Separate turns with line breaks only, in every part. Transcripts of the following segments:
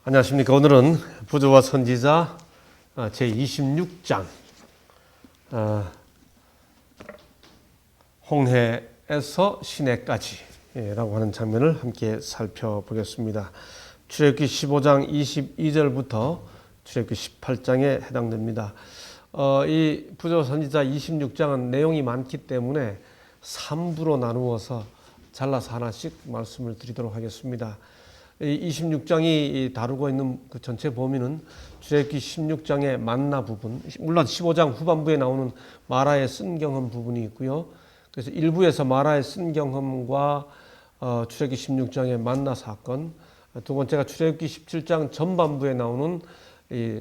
안녕하십니까. 오늘은 부조와 선지자 제26장 홍해에서 시내까지 라고 하는 장면을 함께 살펴보겠습니다. 출애굽기 15장 22절부터 출애굽기 18장에 해당됩니다. 이 부조 선지자 26장은 내용이 많기 때문에 3부로 나누어서 잘라서 하나씩 말씀을 드리도록 하겠습니다. 26장이 다루고 있는 그 전체 범위는 출애굽기 16장의 만나 부분, 물론 15장 후반부에 나오는 마라의 쓴 경험 부분이 있고요. 그래서 일부에서 마라의 쓴 경험과 출애굽기 16장의 만나 사건, 두 번째가 출애굽기 17장 전반부에 나오는 이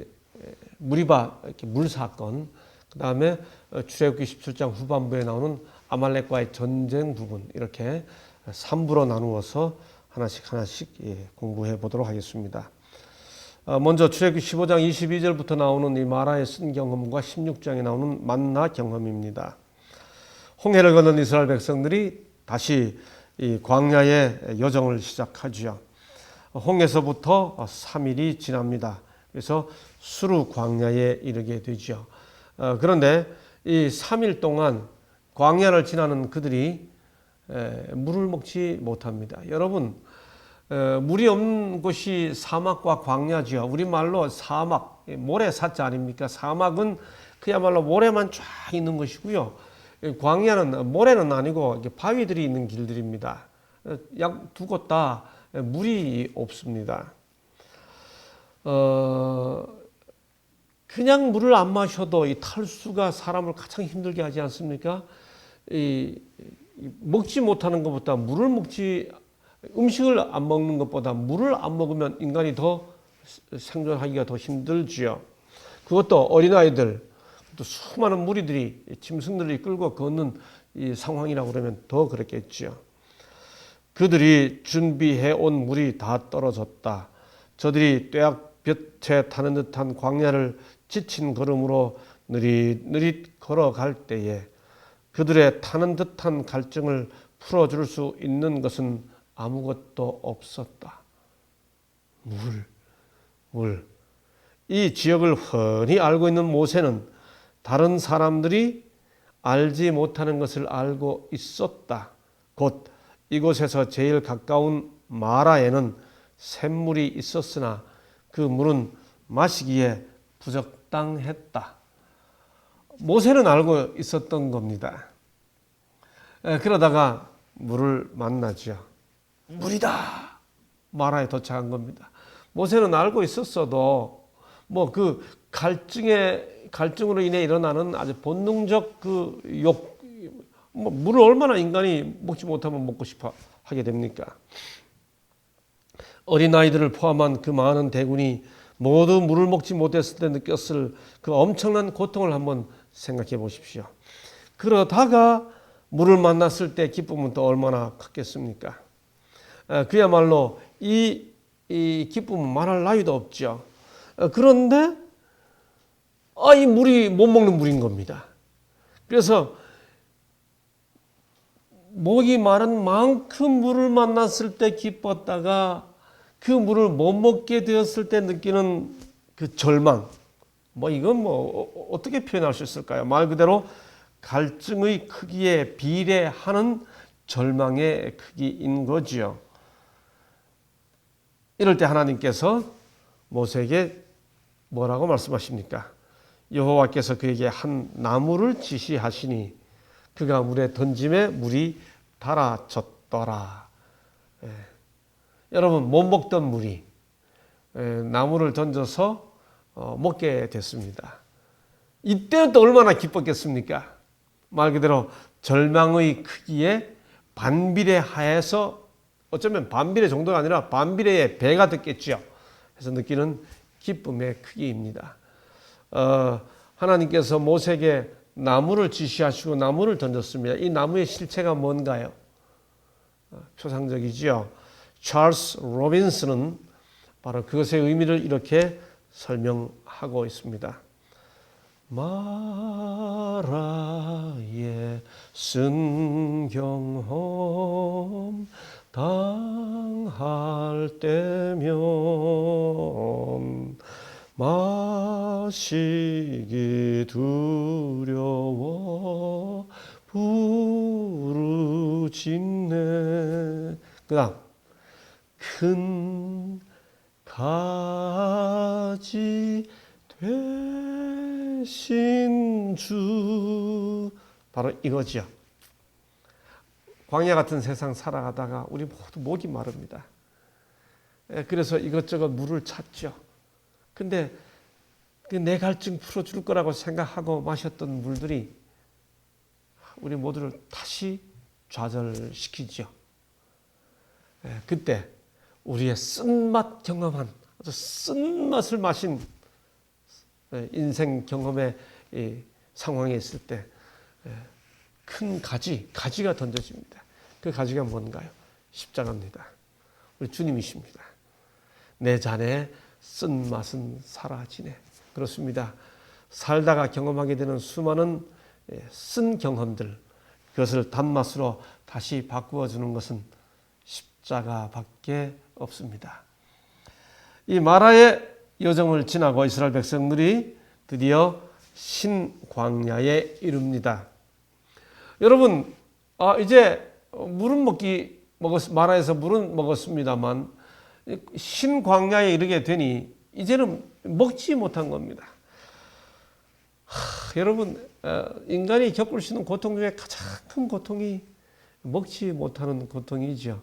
무리바 물 사건, 그 다음에 출애굽기 17장 후반부에 나오는 아말렉과의 전쟁 부분, 이렇게 3부로 나누어서 하나씩 공부해 보도록 하겠습니다. 먼저 출애굽기 15장 22절부터 나오는 이 마라의 쓴 경험과 16장에 나오는 만나 경험입니다. 홍해를 건넌 이스라엘 백성들이 다시 이 광야의 여정을 시작하지요. 홍해서부터 3일이 지납니다. 그래서 수르 광야에 이르게 되죠. 그런데 이 3일 동안 광야를 지나는 그들이 물을 먹지 못합니다. 여러분, 물이 없는 곳이 사막과 광야지요. 우리말로 사막, 모래사자 아닙니까? 사막은 그야말로 모래만 쫙 있는 것이고요. 광야는 모래는 아니고 바위들이 있는 길들입니다. 약 두 곳 다 물이 없습니다. 그냥 물을 안 마셔도 이 탈수가 사람을 가장 힘들게 하지 않습니까? 먹지 못하는 것보다 음식을 안 먹는 것보다 물을 안 먹으면 인간이 더 생존하기가 더 힘들지요. 그것도 어린아이들, 또 수많은 무리들이, 짐승들이 끌고 걷는 이 상황이라고 그러면 더 그렇겠지요. 그들이 준비해 온 물이 다 떨어졌다. 저들이 뙤약볕에 타는 듯한 광야를 지친 걸음으로 느릿느릿 걸어갈 때에 그들의 타는 듯한 갈증을 풀어줄 수 있는 것은 아무것도 없었다. 물. 이 지역을 훤히 알고 있는 모세는 다른 사람들이 알지 못하는 것을 알고 있었다. 곧 이곳에서 제일 가까운 마라에는 샘물이 있었으나 그 물은 마시기에 부적당했다. 모세는 알고 있었던 겁니다. 그러다가 물을 만나죠. 물이다! 마라에 도착한 겁니다. 모세는 알고 있었어도 그 갈증으로 인해 일어나는 아주 본능적 그 물을 얼마나 인간이 먹지 못하면 먹고 싶어 하게 됩니까? 어린아이들을 포함한 그 많은 대군이 모두 물을 먹지 못했을 때 느꼈을 그 엄청난 고통을 한번 생각해 보십시오. 그러다가 물을 만났을 때 기쁨은 또 얼마나 컸겠습니까? 그야말로 이 기쁨은 말할 나위도 없죠. 그런데 이 물이 못 먹는 물인 겁니다. 그래서 목이 마른 만큼 물을 만났을 때 기뻤다가 그 물을 못 먹게 되었을 때 느끼는 그 절망, 이건 어떻게 표현할 수 있을까요? 말 그대로 갈증의 크기에 비례하는 절망의 크기인 거지요. 이럴 때 하나님께서 모세에게 뭐라고 말씀하십니까? 여호와께서 그에게 한 나무를 지시하시니 그가 물에 던짐에 물이 달아졌더라. 여러분, 못 먹던 물이 나무를 던져서 먹게 됐습니다. 이때는 또 얼마나 기뻤겠습니까? 말 그대로 절망의 크기에 반비례하여서, 어쩌면 반비례 정도가 아니라 반비례의 배가 됐겠죠. 그래서 느끼는 기쁨의 크기입니다. 하나님께서 모세에게 나무를 지시하시고 나무를 던졌습니다. 이 나무의 실체가 뭔가요? 표상적이지요. 찰스 로빈슨은 바로 그것의 의미를 이렇게 설명하고 있습니다. 마라의 쓴 경험 당할 때면 마시기 두려워 부르짖네. 그 다음 큰 가지 되신 주, 바로 이거지요. 광야 같은 세상 살아가다가 우리 모두 목이 마릅니다. 그래서 이것저것 물을 찾죠. 근데 내 갈증 풀어줄 거라고 생각하고 마셨던 물들이 우리 모두를 다시 좌절시키죠. 그때 우리의 쓴맛 경험한, 아주 쓴맛을 마신 인생 경험의 상황에 있을 때 큰 가지가 던져집니다. 그 가지가 뭔가요? 십자가입니다. 우리 주님이십니다. 내 잔의 쓴맛은 사라지네. 그렇습니다. 살다가 경험하게 되는 수많은 쓴 경험들, 그것을 단맛으로 다시 바꾸어 주는 것은 십자가밖에 없습니다. 이 마라의 여정을 지나고 이스라엘 백성들이 드디어 신광야에 이릅니다. 여러분, 이제 물은 마라에서 물은 먹었습니다만 신광야에 이르게 되니 이제는 먹지 못한 겁니다. 여러분, 인간이 겪을 수 있는 고통 중에 가장 큰 고통이 먹지 못하는 고통이죠.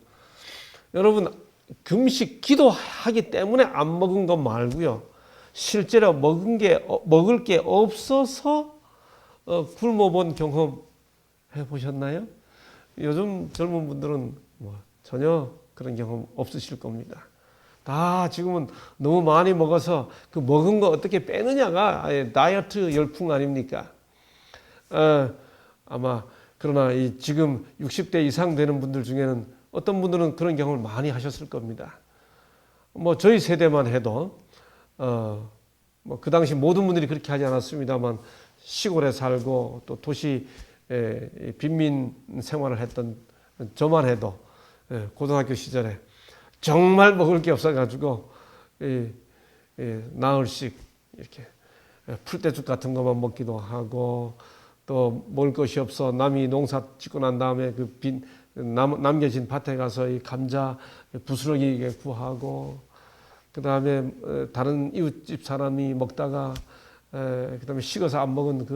여러분, 금식 기도하기 때문에 안 먹은 것 말고요. 실제로 먹을 게 없어서 굶어본 경험 해보셨나요? 요즘 젊은 분들은 전혀 그런 경험 없으실 겁니다. 다 지금은 너무 많이 먹어서 그 먹은 거 어떻게 빼느냐가 다이어트 열풍 아닙니까? 아마 그러나 지금 60대 이상 되는 분들 중에는 어떤 분들은 그런 경험을 많이 하셨을 겁니다. 저희 세대만 해도 그 당시 모든 분들이 그렇게 하지 않았습니다만 시골에 살고 또 도시 빈민 생활을 했던 저만 해도 고등학교 시절에 정말 먹을 게 없어가지고 나흘씩 이렇게 풀떼죽 같은 것만 먹기도 하고, 또 먹을 것이 없어 남이 농사 짓고 난 다음에 남겨진 밭에 가서 이 감자 부스러기 구하고, 그 다음에 다른 이웃집 사람이 먹다가 그 다음에 식어서 안 먹은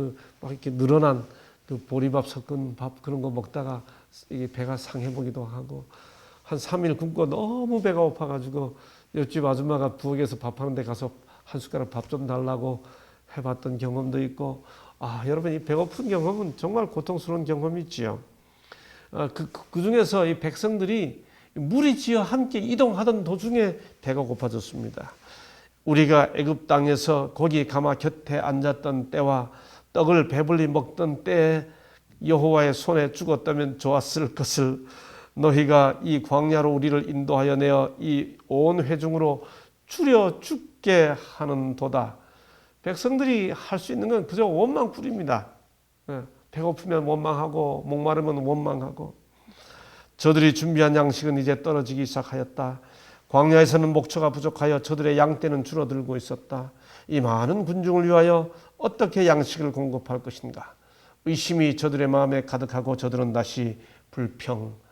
막 이렇게 늘어난 그 보리밥 섞은 밥 그런 거 먹다가 이게 배가 상해보기도 하고, 한 3일 굶고 너무 배가 고파가지고 옆집 아줌마가 부엌에서 밥하는 데 가서 한 숟가락 밥 좀 달라고 해봤던 경험도 있고, 여러분, 이 배고픈 경험은 정말 고통스러운 경험이지요. 그 중에서 이 백성들이 무리지어 함께 이동하던 도중에 배가 고파졌습니다. 우리가 애굽 땅에서 고기 가마 곁에 앉았던 때와 떡을 배불리 먹던 때에 여호와의 손에 죽었다면 좋았을 것을 너희가 이 광야로 우리를 인도하여 내어 이 온 회중으로 줄여 죽게 하는도다. 백성들이 할 수 있는 건 그저 원망꾸립니다. 배고프면 원망하고 목마르면 원망하고. 저들이 준비한 양식은 이제 떨어지기 시작하였다. 광야에서는 목초가 부족하여 저들의 양떼는 줄어들고 있었다. 이 많은 군중을 위하여 어떻게 양식을 공급할 것인가. 의심이 저들의 마음에 가득하고 저들은 다시 불평하였다.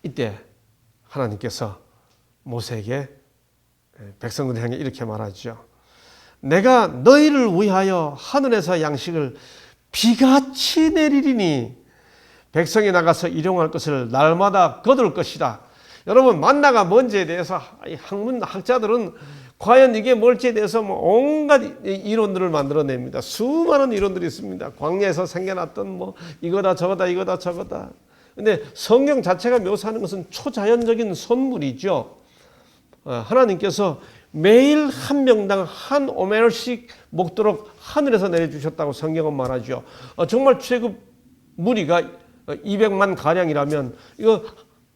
이때 하나님께서 모세에게 백성들을 향해 이렇게 말하죠. 내가 너희를 위하여 하늘에서 양식을 비같이 내리리니 백성이 나가서 일용할 것을 날마다 거둘 것이다. 여러분, 만나가 뭔지에 대해서 학문 학자들은 과연 이게 뭘지에 대해서 온갖 이론들을 만들어냅니다. 수많은 이론들이 있습니다. 광야에서 생겨났던 이거다 저거다 이거다 저거다. 근데 성경 자체가 묘사하는 것은 초자연적인 선물이죠. 하나님께서 매일 한 명당 한 오멜씩 먹도록 하늘에서 내려주셨다고 성경은 말하죠. 정말 최고 무리가 200만 가량이라면 이거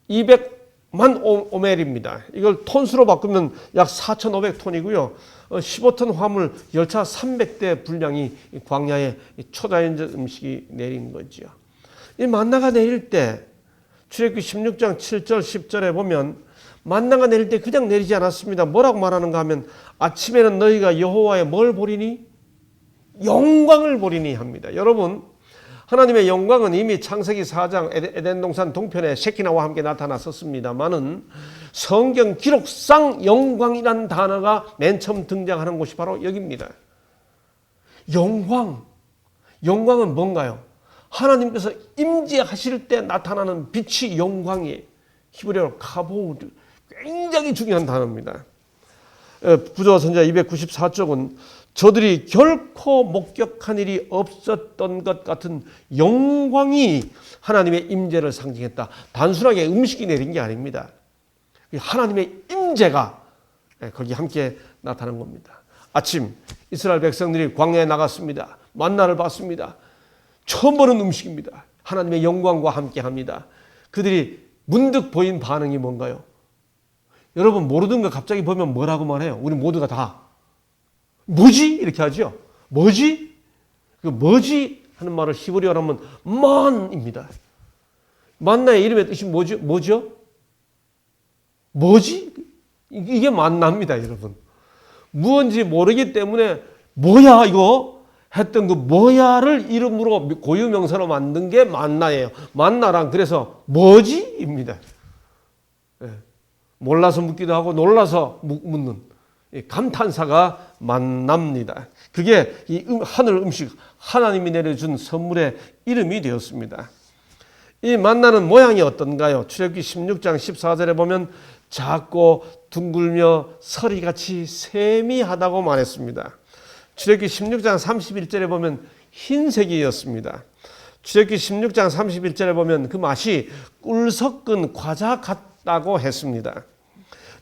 200만 오멜입니다. 이걸 톤수로 바꾸면 약 4,500톤이고요. 15톤 화물 열차 300대 분량이 광야에 초자연적 음식이 내린 거죠. 이 만나가 내릴 때 출애굽기 16장 7절 10절에 보면 만나가 내릴 때 그냥 내리지 않았습니다. 뭐라고 말하는가 하면 아침에는 너희가 여호와의 뭘 보리니? 영광을 보리니 합니다. 여러분, 하나님의 영광은 이미 창세기 4장 에덴 동산 동편에 셰키나와 함께 나타났었습니다만은 성경 기록상 영광이란 단어가 맨 처음 등장하는 곳이 바로 여기입니다. 영광은 뭔가요? 하나님께서 임재하실 때 나타나는 빛이 영광이 히브리어로 카보드, 굉장히 중요한 단어입니다. 구조와 선지자 294쪽은 저들이 결코 목격한 일이 없었던 것 같은 영광이 하나님의 임재를 상징했다. 단순하게 음식이 내린 게 아닙니다. 하나님의 임재가 거기 함께 나타난 겁니다. 아침 이스라엘 백성들이 광야에 나갔습니다. 만나를 봤습니다. 처음 보는 음식입니다. 하나님의 영광과 함께합니다. 그들이 문득 보인 반응이 뭔가요? 여러분 모르던 거 갑자기 보면 뭐라고 말해요? 우리 모두가 다 뭐지? 이렇게 하죠. 뭐지? 그 뭐지? 하는 말을 히브리어로 하면 만입니다. 만나의 이름의 뜻이 뭐죠? 뭐지? 이게 만나입니다, 여러분. 무언지 모르기 때문에 뭐야 이거? 했던 그 뭐야를 이름으로 고유명사로 만든 게 만나예요. 만나란 그래서 뭐지?입니다. 몰라서 묻기도 하고 놀라서 묻는 감탄사가 만납니다. 그게 이 하늘 음식, 하나님이 내려준 선물의 이름이 되었습니다. 이 만나는 모양이 어떤가요? 출애굽기 16장 14절에 보면 작고 둥글며 서리같이 세미하다고 말했습니다. 출애굽기 16장 31절에 보면 흰색이었습니다. 출애굽기 16장 31절에 보면 그 맛이 꿀 섞은 과자 같다고 했습니다.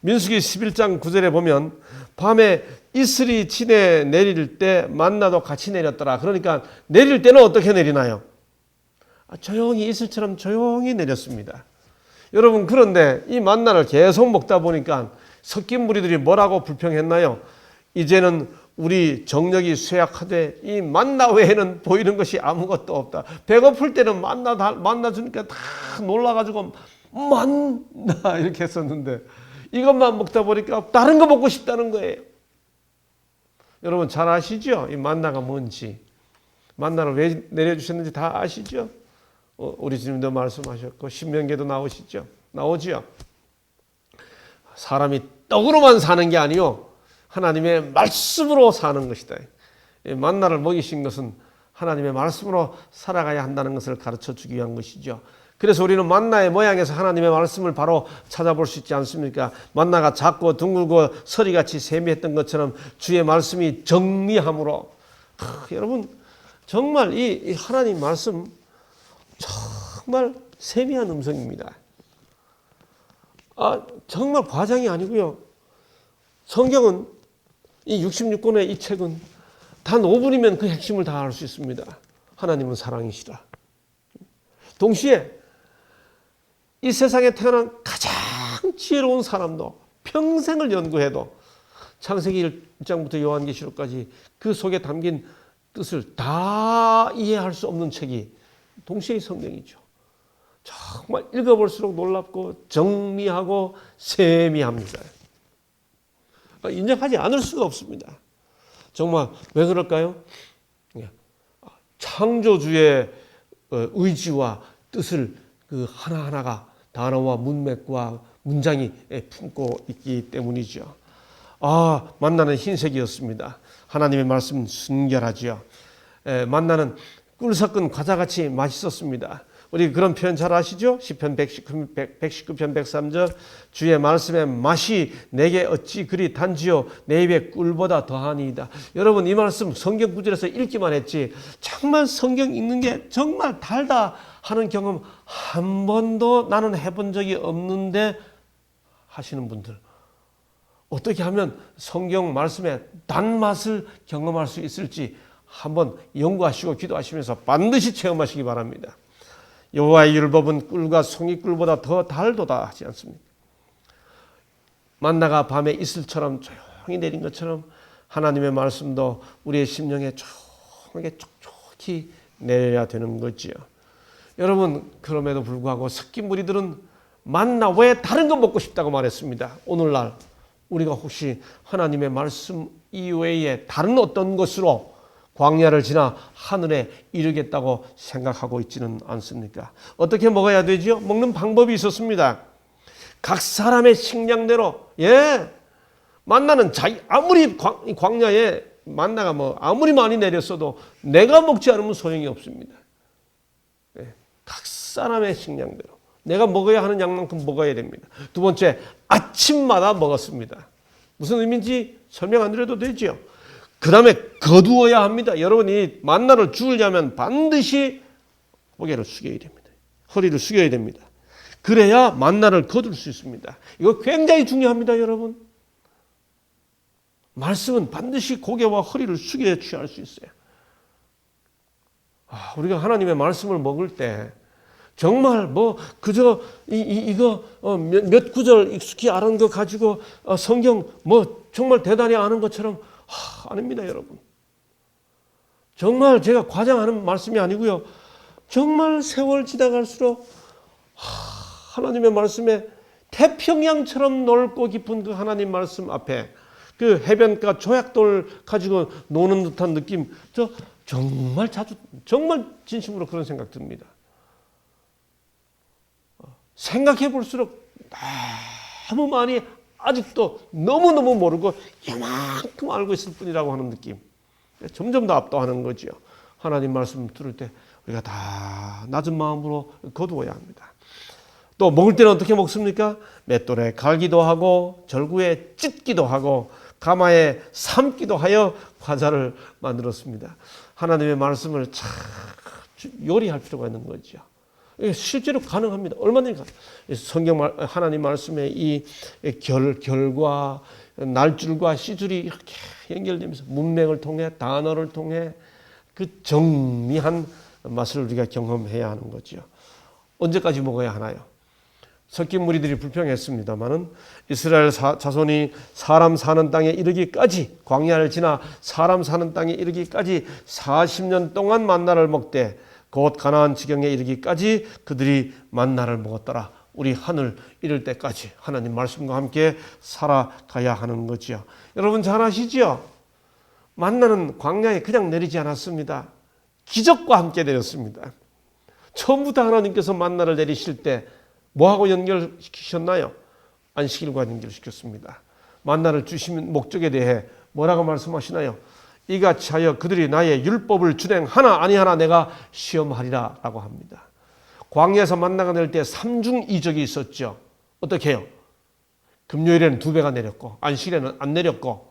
민수기 11장 9절에 보면 밤에 이슬이 진에 내릴 때 만나도 같이 내렸더라. 그러니까 내릴 때는 어떻게 내리나요? 조용히 이슬처럼 조용히 내렸습니다. 여러분 그런데 이 만나를 계속 먹다 보니까 섞인 무리들이 뭐라고 불평했나요? 이제는 우리 정력이 쇠약하되 이 만나 외에는 보이는 것이 아무것도 없다. 배고플 때는 만나 주니까 다 놀라가지고 만나 이렇게 했었는데 이것만 먹다 보니까 다른 거 먹고 싶다는 거예요. 여러분 잘 아시죠? 이 만나가 뭔지. 만나를 왜 내려주셨는지 다 아시죠? 우리 주님도 말씀하셨고 신명기에도 나오지요. 사람이 떡으로만 사는 게 아니요 하나님의 말씀으로 사는 것이다. 만나를 먹이신 것은 하나님의 말씀으로 살아가야 한다는 것을 가르쳐 주기 위한 것이죠. 그래서 우리는 만나의 모양에서 하나님의 말씀을 바로 찾아볼 수 있지 않습니까? 만나가 작고 둥글고 서리같이 세미했던 것처럼 주의 말씀이 정리함으로 여러분 정말 이 하나님 말씀 정말 세미한 음성입니다. 정말 과장이 아니고요. 성경은 이 66권의 이 책은 단 5분이면 그 핵심을 다 알 수 있습니다. 하나님은 사랑이시다. 동시에 이 세상에 태어난 가장 지혜로운 사람도 평생을 연구해도 창세기 1장부터 요한계시록까지 그 속에 담긴 뜻을 다 이해할 수 없는 책이 동시에 성경이죠. 정말 읽어볼수록 놀랍고 정리하고 세미합니다. 인정하지 않을 수가 없습니다. 정말 왜 그럴까요? 창조주의 의지와 뜻을 그 하나하나가 단어와 문맥과 문장이 품고 있기 때문이죠. 만나는 흰색이었습니다. 하나님의 말씀 순결하지요. 만나는 꿀 섞은 과자같이 맛있었습니다. 우리 그런 표현 잘 아시죠? 시편 119편 103절 주의 말씀의 맛이 내게 어찌 그리 단지요 내 입에 꿀보다 더하니이다. 여러분 이 말씀 성경 구절에서 읽기만 했지 정말 성경 읽는 게 정말 달다 하는 경험 한 번도 나는 해본 적이 없는데 하시는 분들 어떻게 하면 성경 말씀의 단맛을 경험할 수 있을지 한번 연구하시고 기도하시면서 반드시 체험하시기 바랍니다. 여호와의 율법은 꿀과 송이꿀보다 더 달도다 하지 않습니까? 만나가 밤에 이슬처럼 조용히 내린 것처럼 하나님의 말씀도 우리의 심령에 조용하게 촉촉히 내려야 되는 거지요. 여러분, 그럼에도 불구하고 섞인 무리들은 만나 왜 다른 거 먹고 싶다고 말했습니다. 오늘날 우리가 혹시 하나님의 말씀 이외에 다른 어떤 것으로 광야를 지나 하늘에 이르겠다고 생각하고 있지는 않습니까? 어떻게 먹어야 되죠? 먹는 방법이 있었습니다. 각 사람의 식량대로, 만나는 아무리 광야에 만나가 아무리 많이 내렸어도 내가 먹지 않으면 소용이 없습니다. 각 사람의 식량대로 내가 먹어야 하는 양만큼 먹어야 됩니다. 두 번째, 아침마다 먹었습니다. 무슨 의미인지 설명 안 드려도 되죠. 그 다음에 거두어야 합니다. 여러분이 만나를 주우려면 반드시 고개를 숙여야 됩니다. 허리를 숙여야 됩니다. 그래야 만나를 거둘 수 있습니다. 이거 굉장히 중요합니다, 여러분. 말씀은 반드시 고개와 허리를 숙여야 취할 수 있어요. 우리가 하나님의 말씀을 먹을 때 정말 그저 이거 몇 구절 익숙히 아는 거 가지고 성경 정말 대단히 아는 것처럼 아닙니다, 여러분. 정말 제가 과장하는 말씀이 아니고요. 정말 세월 지나갈수록 하나님의 말씀에 태평양처럼 넓고 깊은 그 하나님 말씀 앞에 그 해변가 조약돌 가지고 노는 듯한 느낌, 정말 자주, 정말 진심으로 그런 생각 듭니다. 생각해 볼수록 너무 많이 아직도 너무너무 모르고 이만큼 알고 있을 뿐이라고 하는 느낌. 점점 더 압도하는 거죠. 하나님 말씀 들을 때 우리가 다 낮은 마음으로 거두어야 합니다. 또 먹을 때는 어떻게 먹습니까? 맷돌에 갈기도 하고 절구에 찢기도 하고 가마에 삶기도 하여 과자를 만들었습니다. 하나님의 말씀을 참 요리할 필요가 있는 거죠. 실제로 가능합니다. 얼마든지 성경 하나님 말씀의 이 결과 날줄과 시줄이 이렇게 연결되면서 문맥을 통해 단어를 통해 그 정밀한 맛을 우리가 경험해야 하는 거죠. 언제까지 먹어야 하나요? 섞인 무리들이 불평했습니다마는 이스라엘 자손이 사람 사는 땅에 이르기까지, 광야를 지나 사람 사는 땅에 이르기까지 40년 동안 만나를 먹되 곧 가나안 지경에 이르기까지 그들이 만나를 먹었더라. 우리 하늘 이를 때까지 하나님 말씀과 함께 살아가야 하는 거지요. 여러분 잘 아시죠? 만나는 광야에 그냥 내리지 않았습니다. 기적과 함께 내렸습니다. 처음부터 하나님께서 만나를 내리실 때 뭐하고 연결시키셨나요? 안식일과 연결시켰습니다. 만나를 주시는 목적에 대해 뭐라고 말씀하시나요? 이같이 하여 그들이 나의 율법을 준행하나 아니하나 내가 시험하리라 라고 합니다. 광야에서 만나가 내릴 때 3중 2적이 있었죠. 어떻게 해요? 금요일에는 2배가 내렸고 안식일에는 안 내렸고,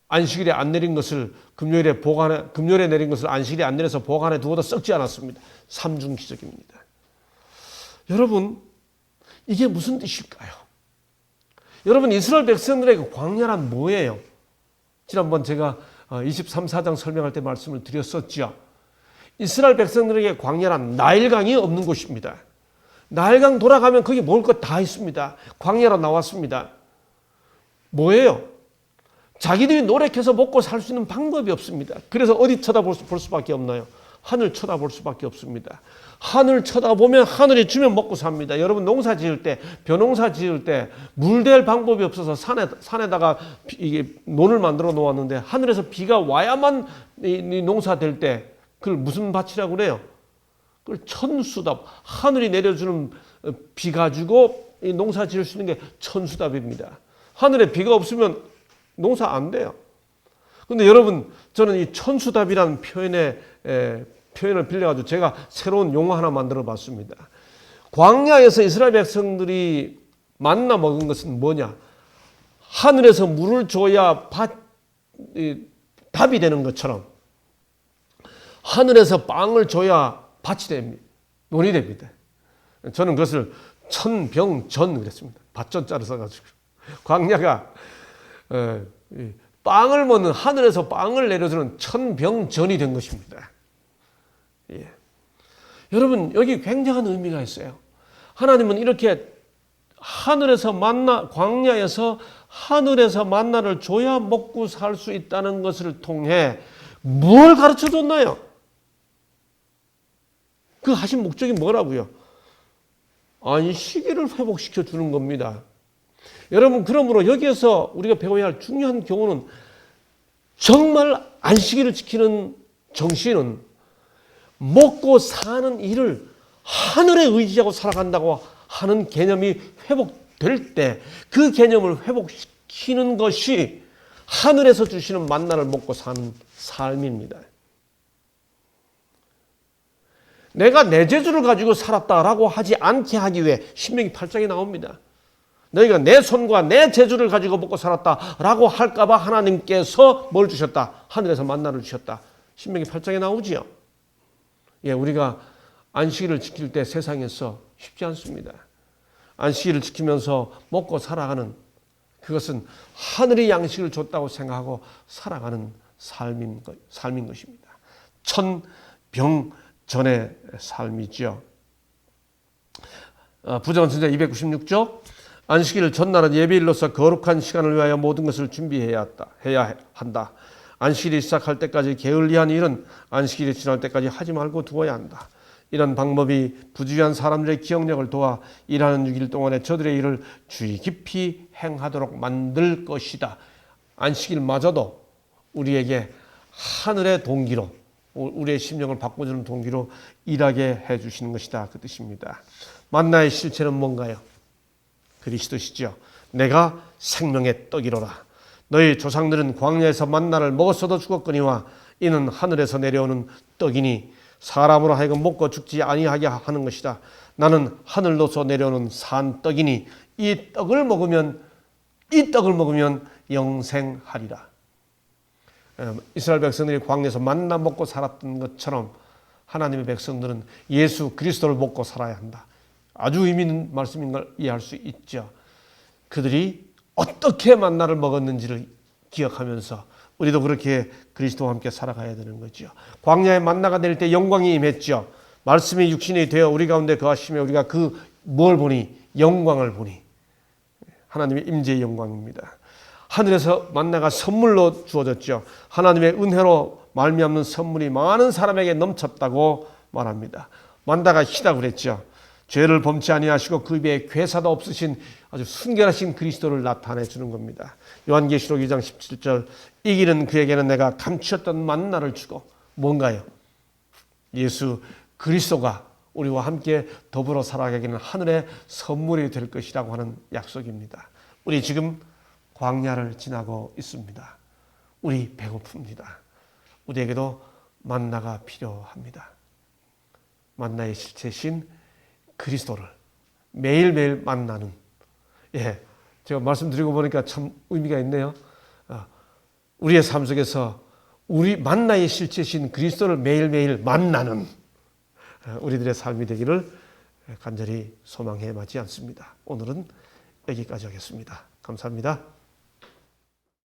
안식일에 안 내린 것을 금요일에 내린 것을 안식일에 안 내려서 보관해 두어도 썩지 않았습니다. 3중 기적입니다. 여러분, 이게 무슨 뜻일까요? 여러분, 이스라엘 백성들에게 광야란 뭐예요? 지난번 제가 23, 4장 설명할 때 말씀을 드렸었죠. 이스라엘 백성들에게 광야란 나일강이 없는 곳입니다. 나일강 돌아가면 거기 먹을 것 다 있습니다. 광야로 나왔습니다. 뭐예요? 자기들이 노력해서 먹고 살 수 있는 방법이 없습니다. 그래서 어디 쳐다볼 수밖에 없나요? 하늘 쳐다볼 수밖에 없습니다. 하늘 쳐다보면 하늘이 주면 먹고 삽니다. 여러분 농사 지을 때, 벼농사 지을 때 물댈 방법이 없어서 산에다가 이게 논을 만들어 놓았는데 하늘에서 비가 와야만 이 농사 될 때 그걸 무슨 밭이라고 그래요? 그걸 천수답, 하늘이 내려주는 비 가지고 이 농사 지을 수 있는 게 천수답입니다. 하늘에 비가 없으면 농사 안 돼요. 근데 여러분, 저는 이 천수답이라는 표현을 빌려가지고 제가 새로운 용어 하나 만들어 봤습니다. 광야에서 이스라엘 백성들이 만나 먹은 것은 뭐냐? 하늘에서 물을 줘야 답이 되는 것처럼 하늘에서 빵을 줘야 밭이 됩니다. 논이 됩니다. 저는 그것을 천병전 그랬습니다. 밭전자를 써가지고. 광야가 빵을 먹는, 하늘에서 빵을 내려주는 천병전이 된 것입니다. 예. 여러분, 여기 굉장한 의미가 있어요. 하나님은 이렇게 광야에서 하늘에서 만나를 줘야 먹고 살 수 있다는 것을 통해 뭘 가르쳐 줬나요? 그 하신 목적이 뭐라고요? 안식일을 회복시켜 주는 겁니다. 여러분, 그러므로 여기에서 우리가 배워야 할 중요한 교훈은 정말 안식일을 지키는 정신은 먹고 사는 일을 하늘에 의지하고 살아간다고 하는 개념이 회복될 때 그 개념을 회복시키는 것이 하늘에서 주시는 만나를 먹고 사는 삶입니다. 내가 내 재주를 가지고 살았다라고 하지 않게 하기 위해 신명기 8장에 나옵니다. 너희가 내 손과 내 재주를 가지고 먹고 살았다라고 할까 봐 하나님께서 뭘 주셨다? 하늘에서 만나를 주셨다. 신명기 8장에 나오지요. 예, 우리가 안식일을 지킬 때 세상에서 쉽지 않습니다. 안식일을 지키면서 먹고 살아가는 그것은 하늘이 양식을 줬다고 생각하고 살아가는 삶인 것입니다. 천병전의 삶이죠. 부정선자 296조 안식일 전날은 예배일로서 거룩한 시간을 위하여 모든 것을 준비해야 한다. 안식일이 시작할 때까지 게을리한 일은 안식일이 지날 때까지 하지 말고 두어야 한다. 이런 방법이 부주의한 사람들의 기억력을 도와 일하는 6일 동안에 저들의 일을 주의 깊이 행하도록 만들 것이다. 안식일마저도 우리에게 하늘의 동기로, 우리의 심령을 바꿔주는 동기로 일하게 해주시는 것이다. 그 뜻입니다. 만나의 실체는 뭔가요? 그리스도시죠. 내가 생명의 떡이로라. 너희 조상들은 광야에서 만나를 먹었어도 죽었거니와 이는 하늘에서 내려오는 떡이니 사람으로 하여금 먹고 죽지 아니하게 하는 것이다. 나는 하늘로서 내려오는 산 떡이니 이 떡을 먹으면 영생하리라. 이스라엘 백성들이 광야에서 만나 먹고 살았던 것처럼 하나님의 백성들은 예수 그리스도를 먹고 살아야 한다. 아주 의미 있는 말씀인 걸 이해할 수 있죠. 그들이 어떻게 만나를 먹었는지를 기억하면서 우리도 그렇게 그리스도와 함께 살아가야 되는 거죠. 광야에 만나가 내릴 때 영광이 임했죠. 말씀이 육신이 되어 우리 가운데 거하시며 우리가 그 뭘 보니? 영광을 보니. 하나님의 임재의 영광입니다. 하늘에서 만나가 선물로 주어졌죠. 하나님의 은혜로 말미암는 선물이 많은 사람에게 넘쳤다고 말합니다. 만나가 희다고 그랬죠. 죄를 범치 아니하시고 그 입에 괴사도 없으신 아주 순결하신 그리스도를 나타내 주는 겁니다. 요한계시록 2장 17절 이 길은 그에게는 내가 감추었던 만나를 주고 뭔가요? 예수 그리스도가 우리와 함께 더불어 살아가기는 하늘의 선물이 될 것이라고 하는 약속입니다. 우리 지금 광야를 지나고 있습니다. 우리 배고픕니다. 우리에게도 만나가 필요합니다. 만나의 실체신 그리스도를 매일매일 만나는, 제가 말씀드리고 보니까 참 의미가 있네요. 우리의 삶 속에서 우리 만나의 실체신 그리스도를 매일매일 만나는 우리들의 삶이 되기를 간절히 소망해 마지 않습니다. 오늘은 여기까지 하겠습니다. 감사합니다.